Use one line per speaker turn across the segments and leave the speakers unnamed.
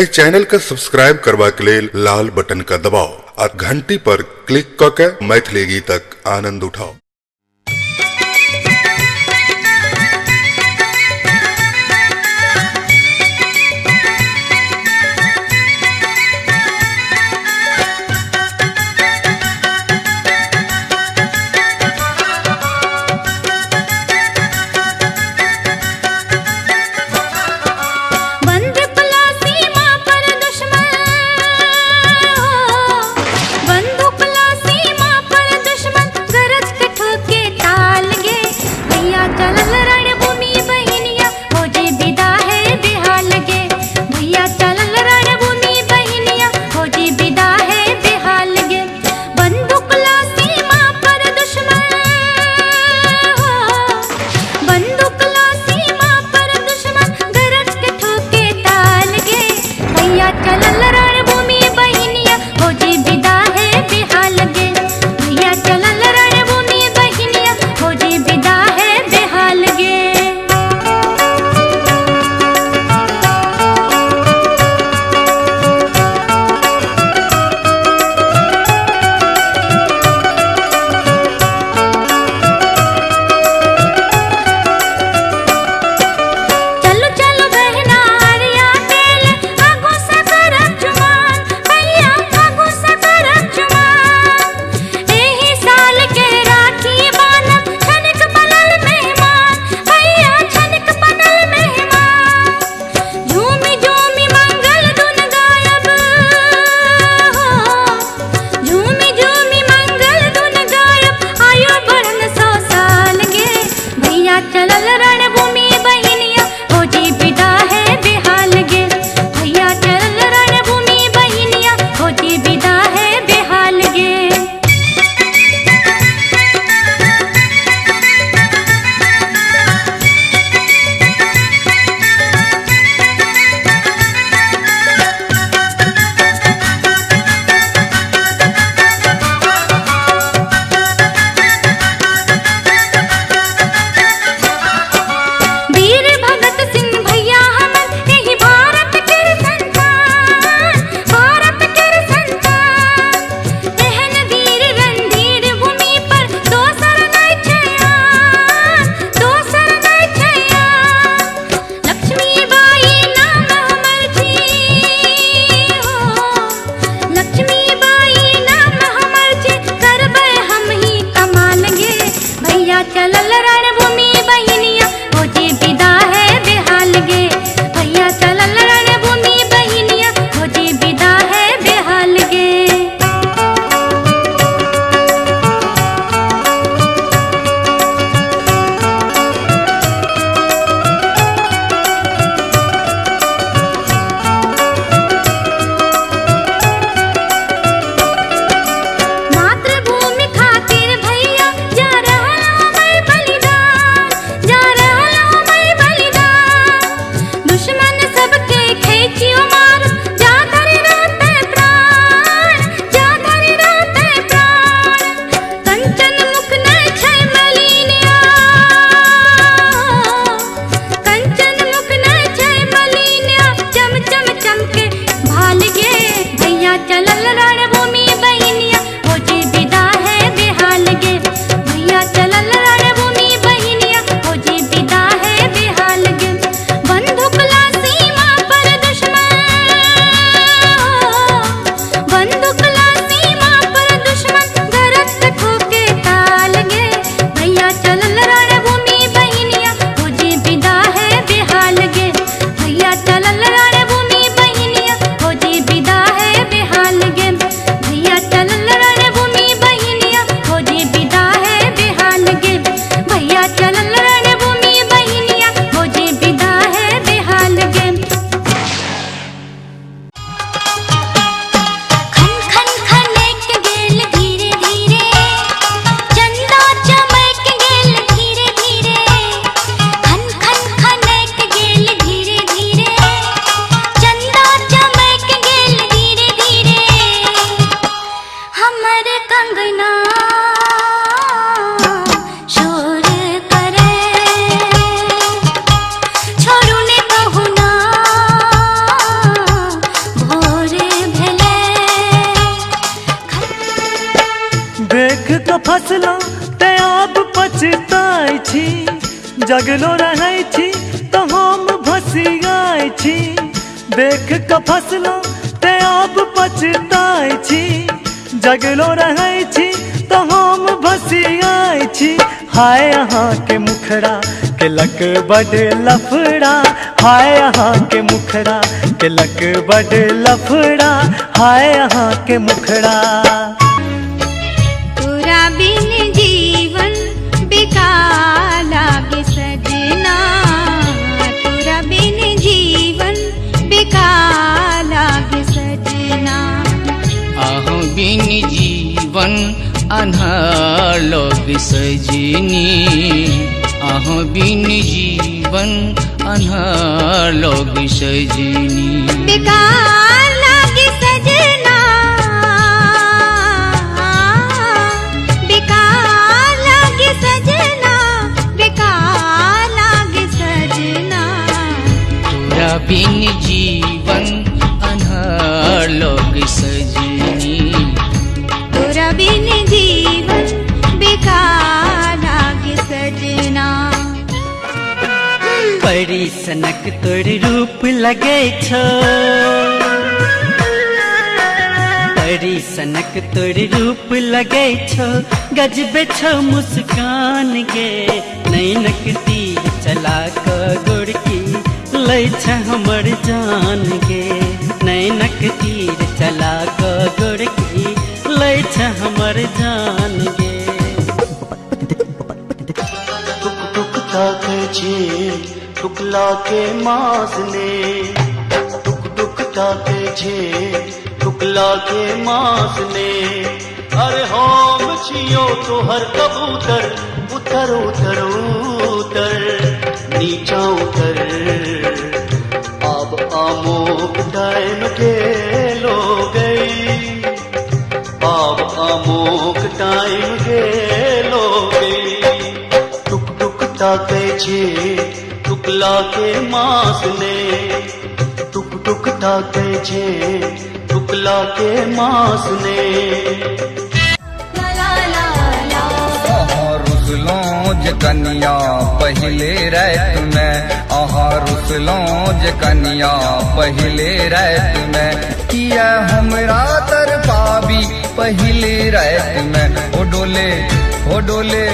ए channel का subscribe करवा के लेल लाल बटन का दबाओ और घंटी पर क्लिक करके मैथिली गीतक आनंद उठाओ।
बंदूक ला सीमा पर दुश्मन गरज कठोर कऽ फसलहुँ ते आब पछताइ छी, जगलो रहै छी तऽ हम भसियाइ छी। देख कऽ फसलहुँ ते आब पछताइ छी, जगलो रहै छी तऽ हम भसियाइ छी। हाय अहाँके मुखड़ा केलक बड लफड़ा, हाय अहाँके मुखड़ा केलक बड लफड़ा, हाय अहाँके मुखड़ा।
तोरा बिन जीवन बेकार लागे सजना, तोरा बिन जीवन बेकार लागे सजना।
आहू बिन जीवन अन्हार लगे सजनी, आहू बिन जीवन अन्हार लगे सजनी।
बेकार लागे सजना, बेकार लागे सजना, बेकार लागे सजना।
तोरा बिन जीवन अन्हार लगे सजनी,
तोरा बिन जीवन बेकार लागे सजना।
परी सनक तोर रूप लगे छो, परी सनक तोर रूप लगे छो, गजबे छो मुस्कान गे। नैनक तीर चला कऽ गोरकी लै छ हमर जान गे, नैनक तीर चला कऽ गोरकी लै छ हमर जान गे।
टुक टुक ताके छे टुकला के मास ने, टुक टुक ताके छे टुकला के मास ने। अरे हम छियो तोहर कबूतर, उतर उतर उतर नीचा उतर। अब आमोक टाइम गेलो गई, अब आमोक टाइम गेलो गई। टुक टुक ताके छे टुकला के मास ने, टुक टुक ताके छे टुकला के मास ने।
रुसलों जे कन्या पहले रात में, आहा रुसलों जे कन्या पहले रात में। किया हमरा तरफाबी पहले रात में, ओ डोले ओ डोले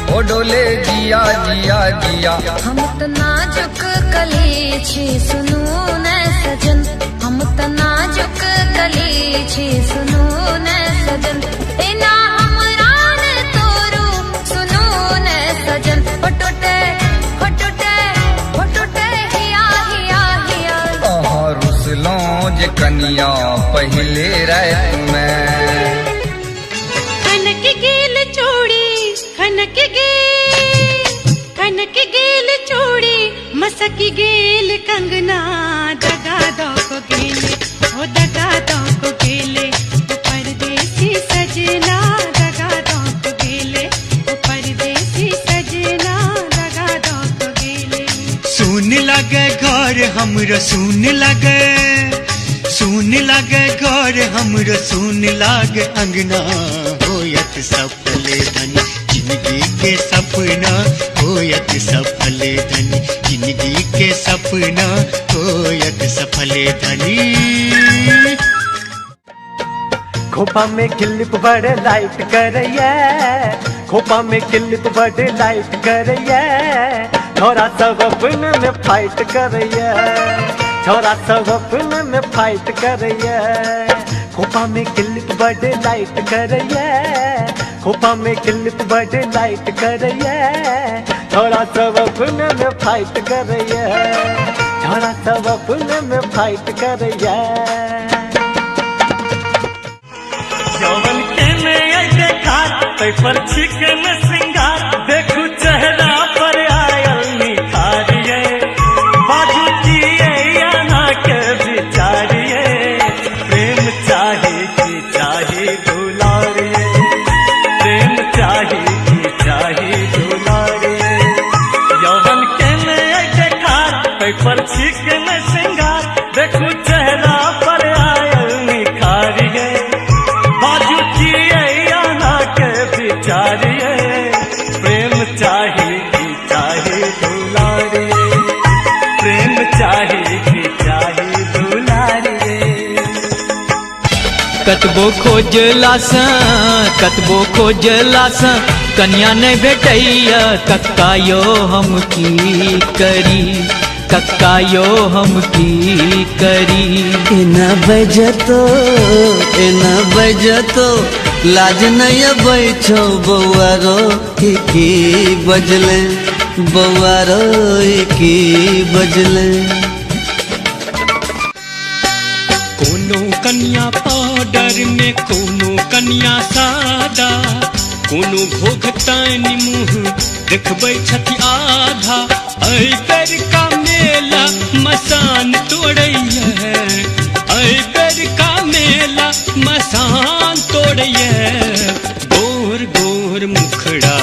ओ डोले जिया जिया जिया।
हम त नाजुक कली छी सुनू न सजन, हम त नाजुक कली छी सुनू न सजन। एना हमरा न तोरू सुनू न सजन, हो टूटे हो टूटे हो टूटे हिया हिया हिया।
आहा रुसलों जे कन्या पहले रात में।
खनक गेल चूड़ी खनक गेल चूड़ी, मसक गेल कंगना। दगा दो को गेले ओ दगा दो को गेले, ओ परदेसी सजना। दगा दो को गेले ओ परदेसी सजना, दगा दो को गेले।
सुन लगे घर हमरो सुन लगे, सुन लगे घर हमरो सुन लागे अंगना। होयत सफल धनी जिंदगी के सपना, होयत सफल धनी जिंदगी के सपना, होयत सफल धनी। खोपा में क्लिप बड़े लाइट करैया, खोपा में क्लिप बड़े लाइट करैया। छोरा सब अपने में फाइट करैया, छोरा सब अपने में फाइट करैया। खोपा में क्लिप बड़े लाइट करैया, खोपा में क्लिप बड़े लाइट करैया। छोरा सब अपने में फाइट करैया, छोरा सब अपने में फाइट करैया। जवन के में देखा पर चिकन सिंगार, देखू चेहरा पर आयल निखारिये। बाजू किए या ना के विचारिये, प्रेम चाहे कि चाहे दुलारिये, प्रेम चाहे कि चाहे दुलारिये। यौवन के में देखा पर चिकन सिंगार, देखू चेहरा पर आयल निखारिये। बाजू किए या ना के
कतबो खोजलास कन्या नहीं भेटैया कक्कायो हम की करी
एना बजतो लाज नहीं बैठो बौआरो की बजले
कोनो कन्या पाउडर में कोनो कन्या सादा कोनो भोगतानी मुँह देखबै छथि आधा ऐ बेर का मेला मसान तोड़ैया ऐ बेर का मेला मसान तोड़ैया गोर गोर मुखड़ा